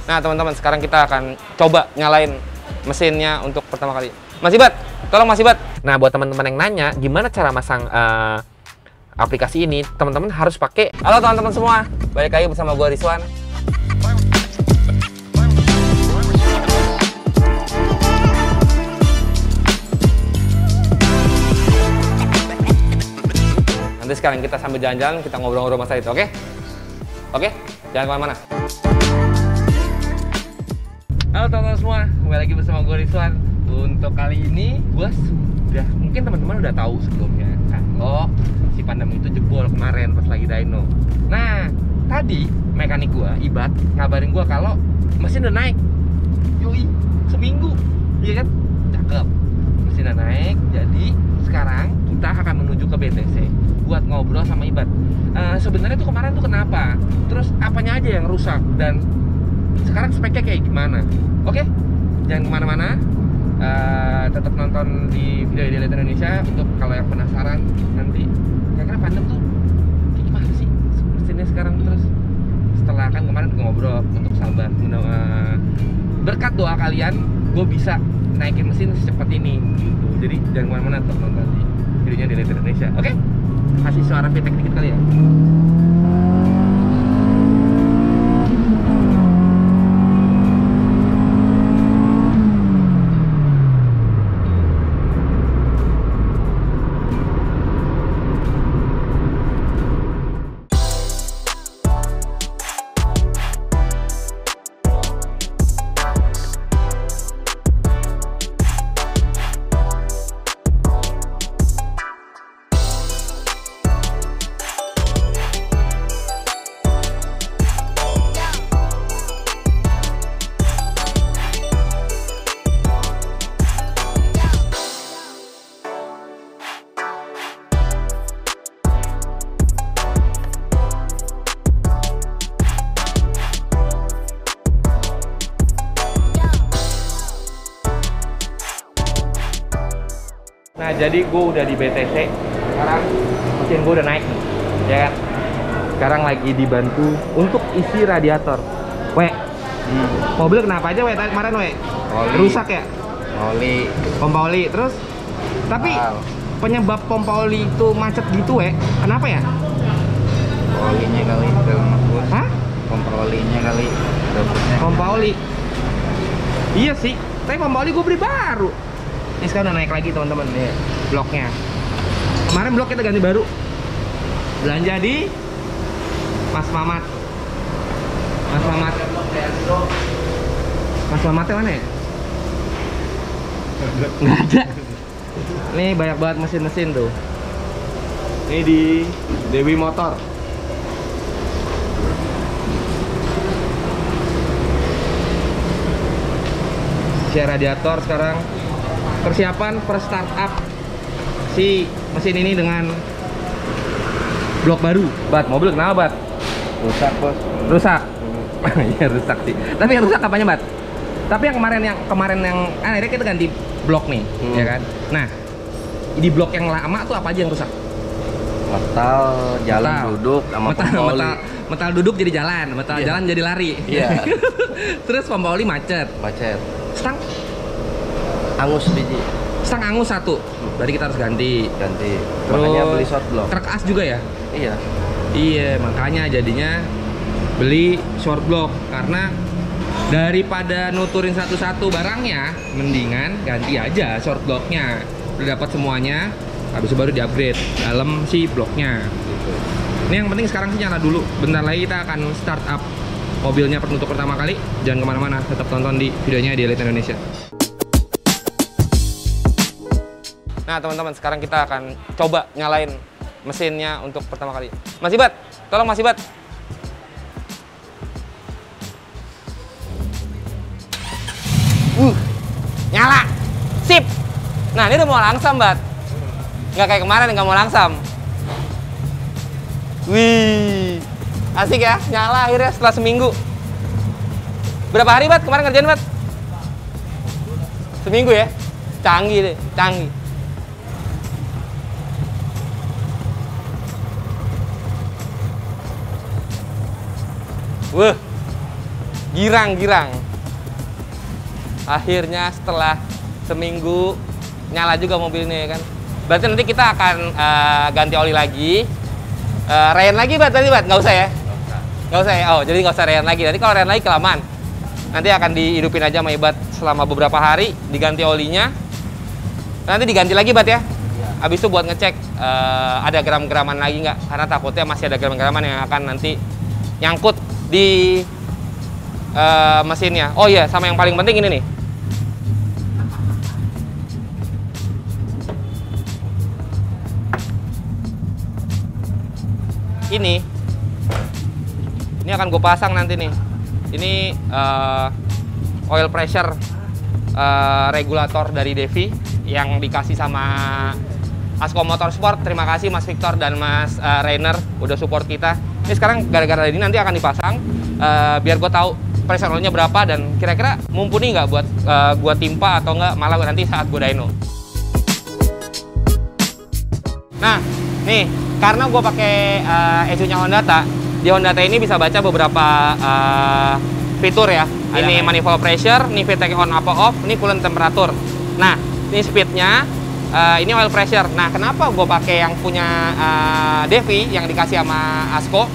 Nah teman-teman, sekarang kita akan coba nyalain mesinnya untuk pertama kali. Mas Ibat, tolong Mas Ibat. Nah buat teman-teman yang nanya gimana cara masang aplikasi ini, teman-teman harus pakai. Halo teman-teman semua, balik lagi bersama gue Rizwan. Nanti sekarang kita sambil jalan-jalan, kita ngobrol-ngobrol masalah itu, oke? Oke? Jangan kemana-mana. Halo teman-teman semua, kembali lagi bersama gue Rizwan. Untuk kali ini, gue sudah, mungkin teman-teman udah tahu sebelumnya kalau si Pandem itu jebol kemarin pas lagi dyno. Nah, tadi mekanik gue, Ibat, ngabarin gue kalau mesin udah naik. Yoi, seminggu, iya kan? Cakep. Mesin udah naik, jadi sekarang kita akan menuju ke BTC buat ngobrol sama Ibat. Sebenarnya tuh kemarin tuh kenapa? Terus apanya aja yang rusak dan sekarang speknya kayak gimana? Oke, jangan kemana-mana. Tetap nonton di video Idealit Indonesia untuk kalau yang penasaran nanti kira-kira Pandem tuh kayak gimana sih mesinnya sekarang. Terus setelah kan kemarin ngobrol untuk sahabat, berkat doa kalian gue bisa naikin mesin secepat ini gitu. Jadi jangan kemana-mana, tetap nonton di videonya Idealit Indonesia. Oke? Kasih suara feedback dikit kali ya. Nah jadi gue udah di BTC, sekarang mesin gue udah naik nih, ya kan? Sekarang lagi dibantu untuk isi radiator. Mobil kenapa aja tadi kemarin rusak ya? Pompa oli, terus tapi penyebab pompa oli itu macet gitu kenapa ya? Olinya kali dalam bus. Hah? Pompa olinya kali dapurnya. Pompa oli. Iya sih, tapi pompa oli gue beli baru. Ini sekarang udah naik lagi teman-teman nih bloknya. Kemarin blok kita ganti baru. Belanja di Mas Mamat. Mas Mamatnya mana ya? Nggak ada. Nih banyak banget mesin-mesin tuh. Ini di Dewi Motor. Share radiator sekarang. Persiapan per startup si mesin ini dengan blok baru. Bat, mobil kenapa Bat? Rusak bos. Rusak? Iya rusak sih. Tapi yang rusak apanya Bat? Tapi yang kemarin yang akhirnya kita ganti blok nih, ya kan? Nah, di blok yang lama tuh apa aja yang rusak? Metal, jalan duduk sama pompa oli. Metal duduk jadi jalan, jalan jadi lari. Iya. Terus pompa oli macet. Stang Angus biji. Stang angus satu. Berarti kita harus ganti. Terus makanya beli short block. Truk as juga ya? Iya. Iya, makanya jadinya beli short block karena daripada nuturin satu-satu barangnya, mendingan ganti aja short blocknya. Udah dapat semuanya, habis itu baru di-upgrade dalam si bloknya. Gitu. Ini yang penting sekarang sih nyala dulu. Bentar lagi kita akan start up mobilnya untuk pertama kali. Jangan kemana-mana, tetap tonton di videonya Idealit Indonesia. Nah teman-teman, sekarang kita akan coba nyalain mesinnya untuk pertama kali. Mas Ibat, tolong Mas Ibat. Nyala, sip. Nah ini udah mau langsam Bat, nggak kayak kemarin nggak mau langsam. Wih, asik ya, nyala akhirnya setelah seminggu. Berapa hari Bat kemarin ngerjain Bat? Seminggu ya, canggih deh, canggih. Wah, girang. Akhirnya setelah seminggu nyala juga mobil ini ya kan. Berarti nanti kita akan ganti oli lagi. Rayan lagi tadi nggak usah ya? Nggak usah ya? Oh, jadi nggak usah rayan lagi. Nanti kalau rayan lagi kelamaan. Nanti akan dihidupin aja sama Ibat selama beberapa hari, diganti olinya. Nanti diganti lagi Bat ya? Habis itu buat ngecek ada geram-geraman lagi nggak? Karena takutnya masih ada geram-geraman yang akan nanti nyangkut di mesinnya. Oh iya, sama yang paling penting ini nih. Ini akan gue pasang nanti nih. Ini oil pressure regulator dari Devi yang dikasih sama Asko Motorsport. Terima kasih Mas Victor dan Mas Rainer udah support kita. Ini sekarang gara-gara ini nanti akan dipasang biar gue tahu pressure oilnya berapa dan kira-kira mumpuni nggak buat gue timpa atau nggak malah nanti saat gue dyno. Nah, nih karena gue pakai ECU-nya Hondata, di Hondata ini bisa baca beberapa fitur ya. Ini manifold pressure, ini VTK on apa off, ini coolant temperature. Nah, ini speednya, ini oil pressure. Nah, kenapa gue pakai yang punya Devi yang dikasih sama Asko?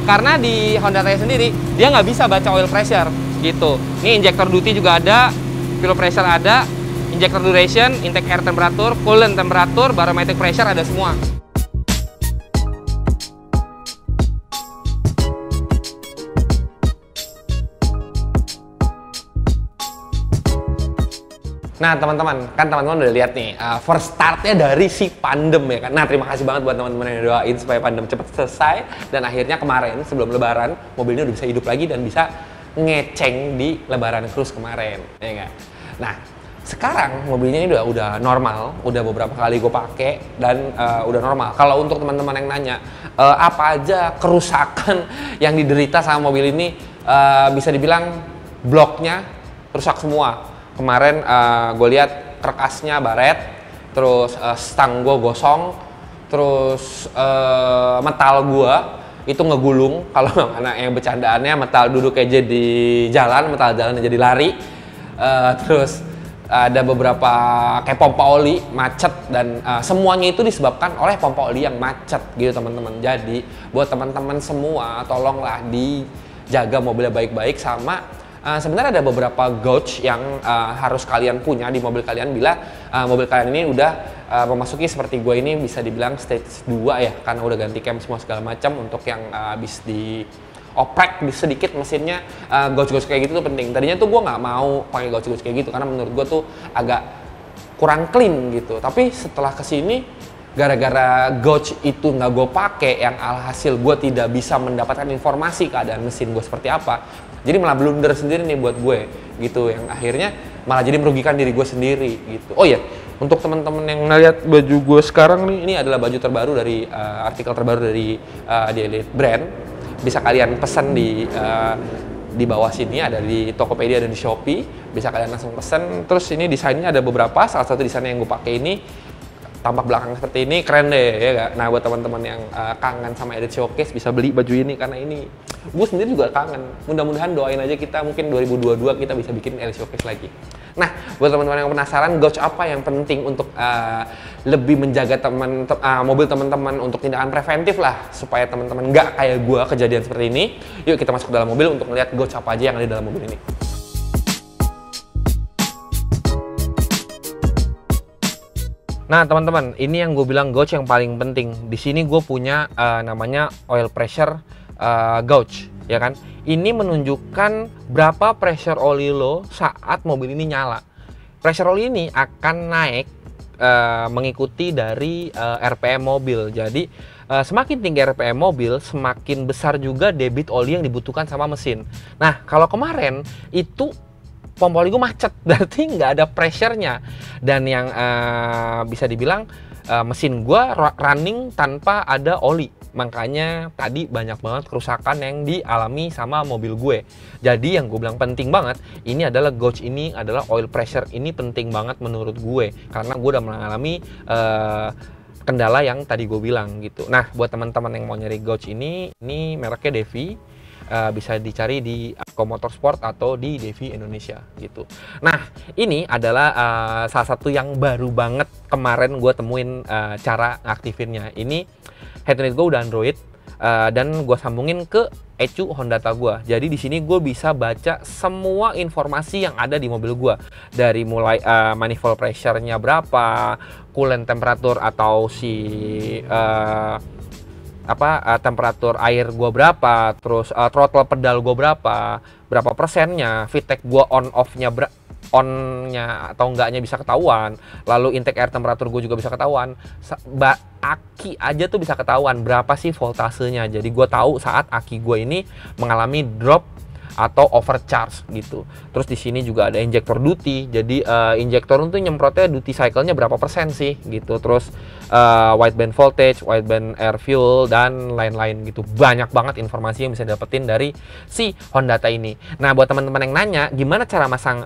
Karena di Hondata sendiri dia nggak bisa baca oil pressure gitu. Ini injector duty juga ada, fuel pressure ada, injector duration, intake air temperature, coolant temperature, barometric pressure ada semua. Nah teman-teman, kan teman-teman udah lihat nih first startnya dari si Pandem ya kan. Nah terima kasih banget buat teman-teman yang doain supaya Pandem cepat selesai. Dan akhirnya kemarin sebelum lebaran mobilnya udah bisa hidup lagi dan bisa ngeceng di lebaran cruise kemarin, ya nggak? Nah sekarang mobilnya ini udah normal, udah beberapa kali gue pakai dan udah normal. Kalau untuk teman-teman yang nanya apa aja kerusakan yang diderita sama mobil ini, bisa dibilang bloknya rusak semua. Kemarin gue lihat kerkasnya baret, terus stang gue gosong, terus metal gue itu ngegulung. Kalau anak yang bercandaannya metal duduk aja di jalan, metal jalan jadi lari. Terus ada beberapa kayak pompa oli macet dan semuanya itu disebabkan oleh pompa oli yang macet gitu teman-teman. Jadi buat teman-teman semua tolonglah dijaga mobilnya baik-baik sama sebenarnya ada beberapa gauge yang harus kalian punya di mobil kalian bila mobil kalian ini udah memasuki seperti gue ini bisa dibilang stage 2 ya, karena udah ganti cam semua segala macam. Untuk yang habis di oprek sedikit mesinnya, gauge-gauge kayak gitu tuh penting. Tadinya tuh gue nggak mau pakai gauge-gauge kayak gitu karena menurut gue tuh agak kurang clean gitu. Tapi setelah kesini gara-gara gauge itu nggak gue pakai, yang alhasil gue tidak bisa mendapatkan informasi keadaan mesin gue seperti apa. Jadi malah blunder sendiri nih buat gue gitu, yang akhirnya malah jadi merugikan diri gue sendiri gitu. Oh iya, untuk teman-teman yang ngeliat baju gue sekarang nih, ini adalah baju terbaru dari artikel terbaru dari The Elite Brand. Bisa kalian pesan di bawah sini, ada di Tokopedia dan di Shopee. Bisa kalian langsung pesan. Terus ini desainnya ada beberapa, salah satu desainnya yang gue pakai ini tampak belakang seperti ini, keren deh ya gak? Nah buat teman-teman yang kangen sama Edit Showcase bisa beli baju ini, karena ini gue sendiri juga kangen. Mudah-mudahan doain aja kita mungkin 2022 kita bisa bikin Edit Showcase lagi. Nah buat teman-teman yang penasaran gauge apa yang penting untuk lebih menjaga mobil teman-teman untuk tindakan preventif lah, supaya teman-teman nggak kayak gue kejadian seperti ini. Yuk kita masuk ke dalam mobil untuk melihat gauge apa aja yang ada di dalam mobil ini. Nah teman-teman, ini yang gue bilang gauge yang paling penting. Di sini gue punya namanya oil pressure gauge, ya kan? Ini menunjukkan berapa pressure oli lo saat mobil ini nyala. Pressure oli ini akan naik mengikuti dari RPM mobil. Jadi semakin tinggi RPM mobil, semakin besar juga debit oli yang dibutuhkan sama mesin. Nah kalau kemarin itu pompa oli gue macet, berarti nggak ada pressure-nya. Dan yang bisa dibilang mesin gue running tanpa ada oli. Makanya tadi banyak banget kerusakan yang dialami sama mobil gue. Jadi yang gue bilang penting banget, ini adalah gauge, ini adalah oil pressure. Ini penting banget menurut gue, karena gue udah mengalami kendala yang tadi gue bilang gitu. Nah buat teman-teman yang mau nyari gauge ini mereknya Devi. Bisa dicari di Asko Motorsport atau di Devi Indonesia gitu. Nah, ini adalah salah satu yang baru banget kemarin gue temuin cara ngaktifinnya. Ini head unit gue udah Android dan gue sambungin ke ECU Hondata gue. Jadi di sini gue bisa baca semua informasi yang ada di mobil gue, dari mulai manifold pressure-nya berapa, coolant temperatur atau temperatur air gue berapa, terus throttle pedal gue berapa persennya, VTEC gue on-nya atau enggaknya bisa ketahuan, lalu intake air temperatur gue juga bisa ketahuan, aki aja tuh bisa ketahuan berapa sih voltasenya. Jadi gue tahu saat aki gue ini mengalami drop atau overcharge gitu. Terus di sini juga ada injektor duty. Jadi injektor itu nyemprotnya duty cycle-nya berapa persen sih gitu. Terus wideband voltage, wideband air fuel dan lain-lain gitu. Banyak banget informasi yang bisa dapetin dari si Hondata ini. Nah, buat teman-teman yang nanya gimana cara masang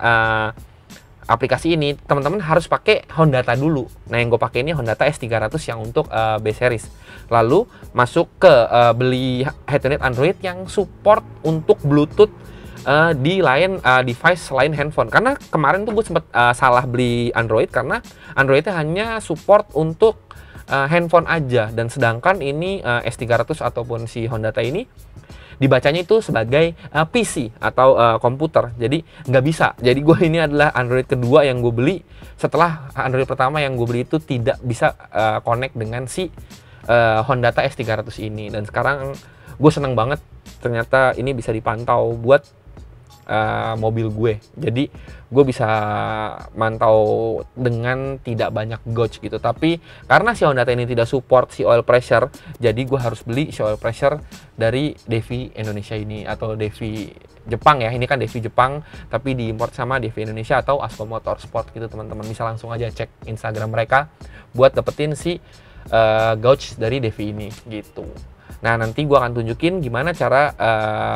aplikasi ini, teman-teman harus pakai Hondata dulu. Nah, yang gue pakai ini Hondata S300 yang untuk B series. Lalu masuk ke beli head unit Android yang support untuk Bluetooth di lain device selain handphone. Karena kemarin tuh gue sempet salah beli Android karena Androidnya hanya support untuk handphone aja, dan sedangkan ini S300 ataupun si Hondata ini dibacanya itu sebagai PC atau komputer, jadi nggak bisa. Jadi gue ini adalah Android kedua yang gue beli setelah Android pertama yang gue beli itu tidak bisa connect dengan si Hondata S300 ini. Dan sekarang gue seneng banget ternyata ini bisa dipantau buat mobil gue. Jadi gue bisa mantau dengan tidak banyak gauge gitu. Tapi karena si Hondata ini tidak support si oil pressure, jadi gue harus beli si oil pressure dari Devi Indonesia ini atau Devi Jepang ya. Ini kan Devi Jepang tapi diimport sama Devi Indonesia atau Asko Motorsport gitu teman-teman. Bisa langsung aja cek Instagram mereka buat dapetin si gauge dari Devi ini gitu. Nah, nanti gue akan tunjukin gimana cara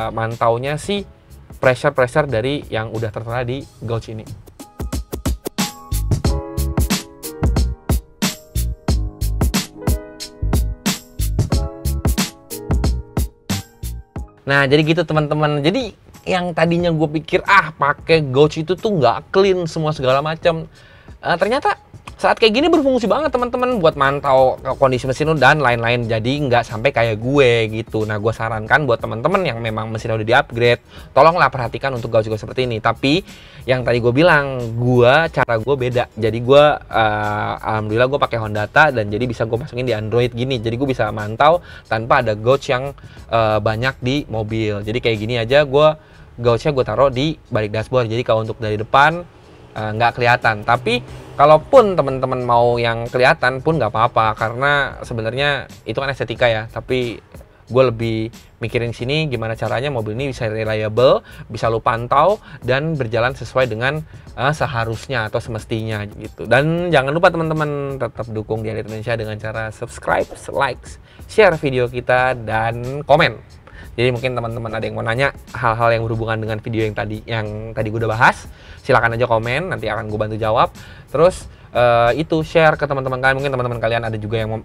mantaunya si pressure dari yang udah tertera di gauge ini. Nah, jadi gitu teman-teman. Jadi yang tadinya gue pikir pakai gauge itu tuh nggak clean semua segala macam, ternyata saat kayak gini berfungsi banget teman-teman buat mantau kondisi mesin dan lain-lain. Jadi nggak sampai kayak gue gitu. Nah, gue sarankan buat teman-teman yang memang mesinnya udah di-upgrade, tolonglah perhatikan untuk gauge-gauge seperti ini. Tapi yang tadi gue bilang, cara gue beda. Jadi gue alhamdulillah gue pakai Hondata dan jadi bisa gue masukin di Android gini. Jadi gue bisa mantau tanpa ada gauge yang banyak di mobil. Jadi kayak gini aja gauge-nya gue taruh di balik dashboard. Jadi kalau untuk dari depan nggak kelihatan. Tapi kalaupun teman-teman mau yang kelihatan pun nggak apa-apa, karena sebenarnya itu kan estetika ya. Tapi gue lebih mikirin sini gimana caranya mobil ini bisa reliable, bisa lu pantau dan berjalan sesuai dengan seharusnya atau semestinya gitu. Dan jangan lupa teman-teman tetap dukung Dian Indonesia dengan cara subscribe, like, share video kita dan komen. Jadi mungkin teman-teman ada yang mau nanya hal-hal yang berhubungan dengan video yang tadi gue udah bahas, silakan aja komen, nanti akan gue bantu jawab. Terus itu share ke teman-teman kalian. Mungkin teman-teman kalian ada juga yang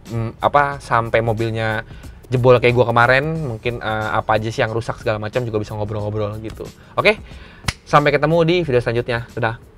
sampai mobilnya jebol kayak gue kemarin, mungkin apa aja sih yang rusak segala macam juga bisa ngobrol-ngobrol gitu. Oke, sampai ketemu di video selanjutnya. Dadah.